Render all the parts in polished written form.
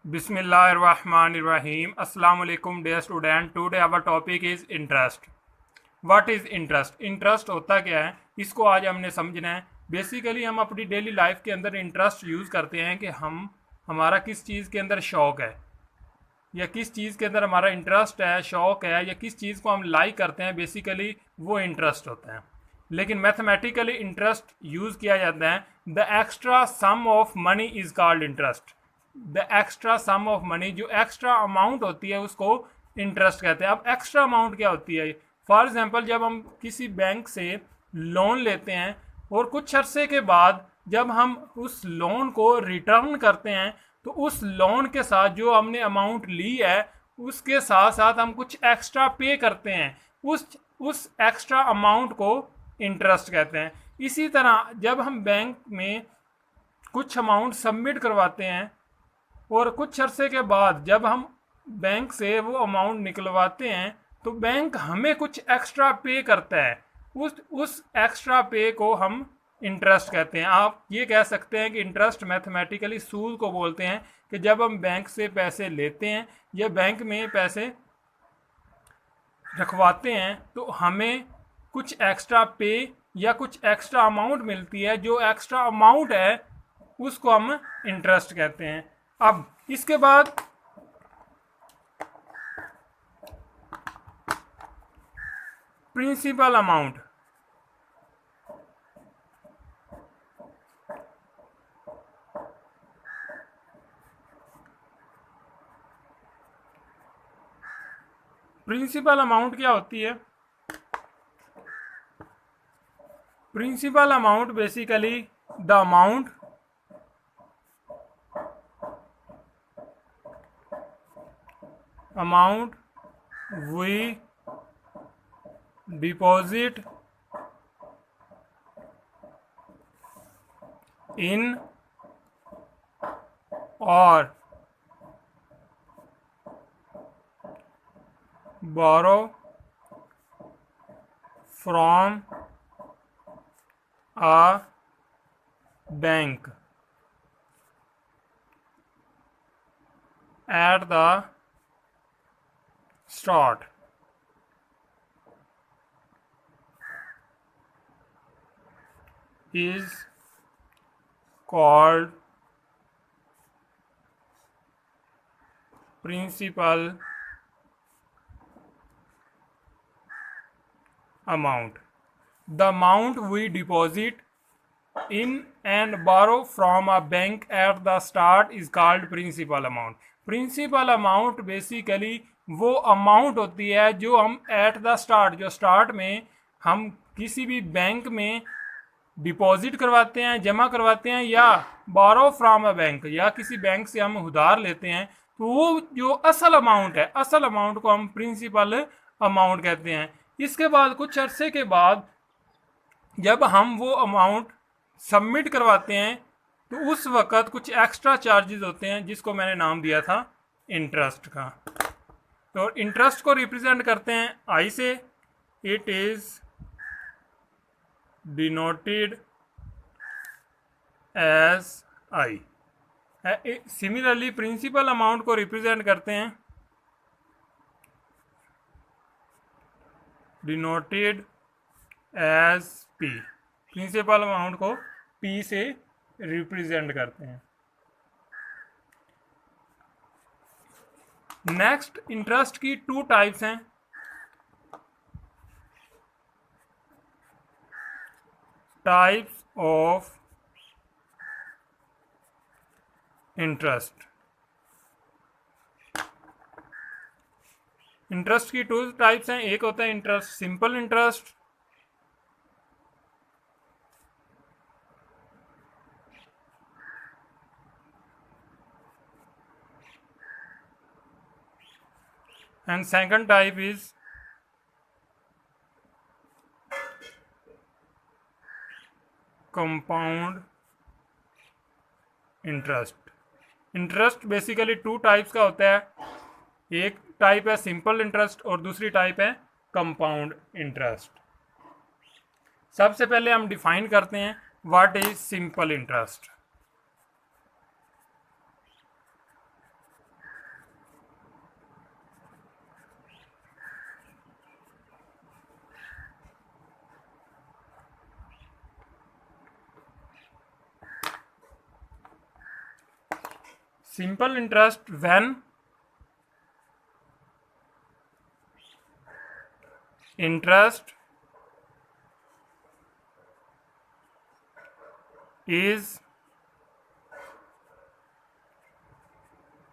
Bismillahirrahmanirrahim. Assalamu alaikum dear student. Today our topic is interest. What is interest? Interest होता क्या है, इसको आज हमने समझना है। बेसिकली हम अपनी डेली लाइफ के अंदर इंटरेस्ट यूज़ करते हैं कि हमारा किस चीज़ के अंदर शौक़ है या किस चीज़ के अंदर हमारा इंटरेस्ट है, शौक़ है, या किस चीज़ को हम लाइक करते हैं, बेसिकली वो इंटरेस्ट होता है। लेकिन मैथमेटिकली इंटरेस्ट यूज़ किया जाता है। The extra sum of money is called interest. The extra sum of money, जो एक्स्ट्रा अमाउंट होती है उसको इंटरेस्ट कहते हैं। अब एक्स्ट्रा अमाउंट क्या होती है? फॉर एग्जांपल, जब हम किसी बैंक से लोन लेते हैं और कुछ अरसे के बाद जब हम उस लोन को रिटर्न करते हैं, तो उस लोन के साथ जो हमने अमाउंट ली है उसके साथ साथ हम कुछ एक्स्ट्रा पे करते हैं। उस एक्स्ट्रा अमाउंट को इंटरेस्ट कहते हैं। इसी तरह जब हम बैंक में कुछ अमाउंट सबमिट करवाते हैं और कुछ अरसे के बाद जब हम बैंक से वो अमाउंट निकलवाते हैं, तो बैंक हमें कुछ एक्स्ट्रा पे करता है। उस एक्स्ट्रा पे को हम इंटरेस्ट कहते हैं। आप ये कह सकते हैं कि इंटरेस्ट मैथमेटिकली सूद को बोलते हैं कि जब हम बैंक से पैसे लेते हैं या बैंक में पैसे रखवाते हैं तो हमें कुछ एक्स्ट्रा पे या कुछ एक्स्ट्रा अमाउंट मिलती है। जो एक्स्ट्रा अमाउंट है उसको हम इंटरेस्ट कहते हैं। अब इसके बाद प्रिंसिपल अमाउंट। प्रिंसिपल अमाउंट क्या होती है? Principal amount basically the amount we deposit in or borrow from a bank at the start is called principal amount. The amount we deposit in and borrow from a bank at the start is called principal amount. Principal amount basically वो amount होती है जो हम at the start, जो start में हम किसी भी बैंक में डिपॉजिट करवाते हैं, जमा करवाते हैं, या बोरो फ्रॉम अ बैंक, या किसी बैंक से हम उधार लेते हैं, तो वो जो असल अमाउंट है, असल अमाउंट को हम प्रिंसिपल अमाउंट कहते हैं। इसके बाद कुछ अरसे के बाद जब हम वो अमाउंट सबमिट करवाते हैं तो उस वक़्त कुछ एक्स्ट्रा चार्जेस होते हैं जिसको मैंने नाम दिया था इंटरेस्ट का। तो इंटरेस्ट को रिप्रेजेंट करते हैं आई से। It is denoted as I. Similarly principal amount को रिप्रेजेंट करते हैं denoted as P. Principal amount को पी से रिप्रेजेंट करते हैं। नेक्स्ट, इंटरेस्ट की टू टाइप्स हैं। Types of interest. इंटरेस्ट की टू टाइप्स हैं। एक होता है interest, simple interest, and second type is compound interest. Interest basically two types का होता है। एक टाइप है सिंपल इंटरेस्ट और दूसरी टाइप है कंपाउंड इंटरेस्ट। सबसे पहले हम डिफाइन करते हैं what is simple interest. simple interest when interest is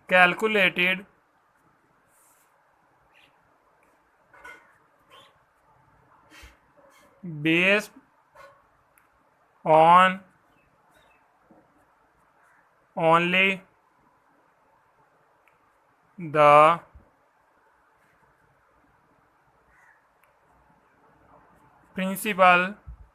calculated based on only the principal amount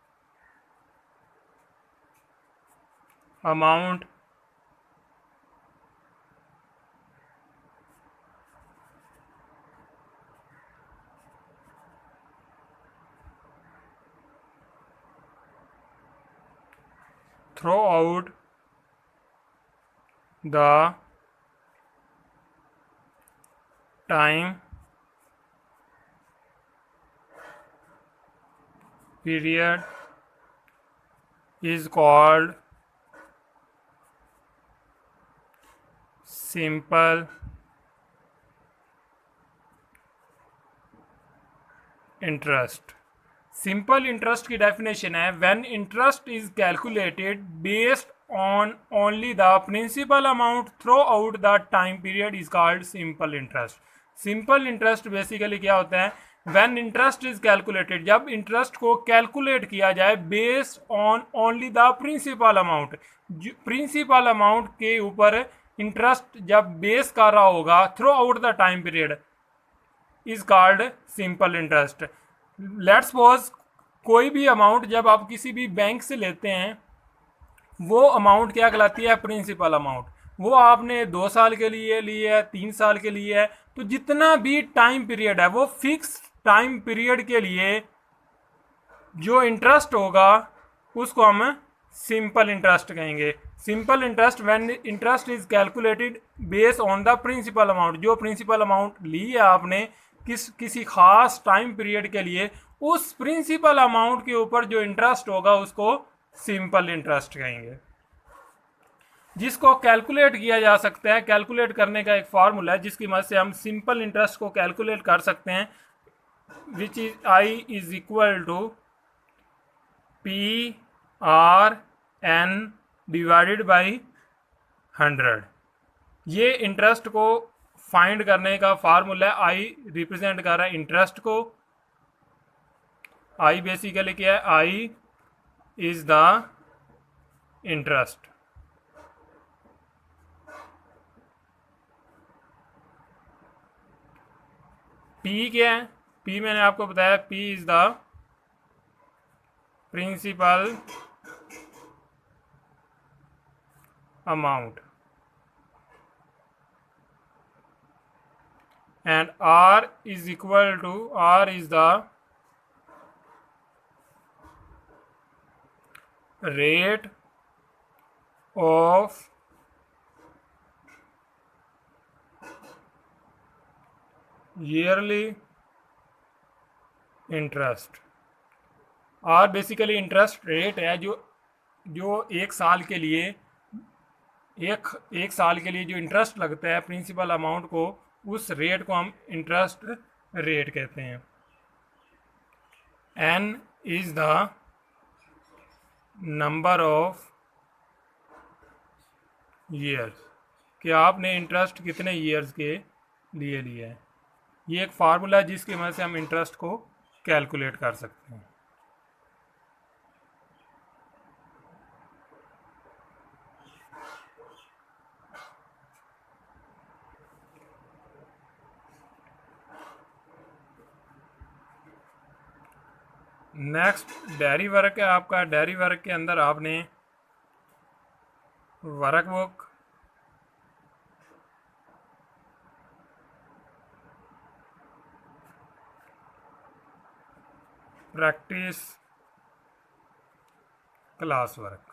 throughout the time period is called simple interest. Simple interest की definition है when interest is calculated based on only the principal amount throughout the time period is called simple interest. Simple interest basically क्या होता है? When interest is calculated, जब interest को calculate किया जाए based on only the principal amount, principal amount के ऊपर interest जब बेस कर रहा होगा throughout the time period is called simple interest. Let's suppose कोई भी अमाउंट जब आप किसी भी बैंक से लेते हैं वो अमाउंट क्या कहलाती है? Principal amount. वो आपने 2 साल के लिए ली है, 3 साल के लिए है, तो जितना भी टाइम पीरियड है वो फिक्स टाइम पीरियड के लिए जो इंटरेस्ट होगा उसको हम सिंपल इंटरेस्ट कहेंगे. Simple interest when interest is calculated based on the principal amount, जो प्रिंसिपल अमाउंट ली है आपने किसी खास टाइम पीरियड के लिए, उस प्रिंसिपल अमाउंट के ऊपर जो इंटरेस्ट होगा उसको सिंपल इंटरेस्ट कहेंगे, जिसको कैलकुलेट किया जा सकता है. कैलकुलेट करने का एक फार्मूला है जिसकी मदद से हम सिंपल इंटरेस्ट को कैलकुलेट कर सकते हैं, which is I is equal to P R N divided by 100. ये इंटरेस्ट को फाइंड करने का फार्मूला है. आई रिप्रेजेंट कर रहा है इंटरेस्ट को. आई बेसिकली क्या है? I is the interest. P क्या है? पी मैंने आपको बताया, P is the principal amount and R is equal to, R is the rate of yearly interest. R basically interest rate है जो एक साल के लिए एक साल के लिए जो इंटरेस्ट लगता है प्रिंसिपल अमाउंट को, उस रेट को हम इंटरेस्ट रेट कहते हैं. N is the number of years, कि आपने इंटरेस्ट कितने ईयर्स के लिए लिया है. ये एक फार्मूला है जिसकी मदद से हम इंटरेस्ट को कैलकुलेट कर सकते हैं. नेक्स्ट डेयरी वर्क है आपका. डेयरी वर्क के अंदर आपने वर्कबुक, प्रैक्टिस, क्लास वर्क,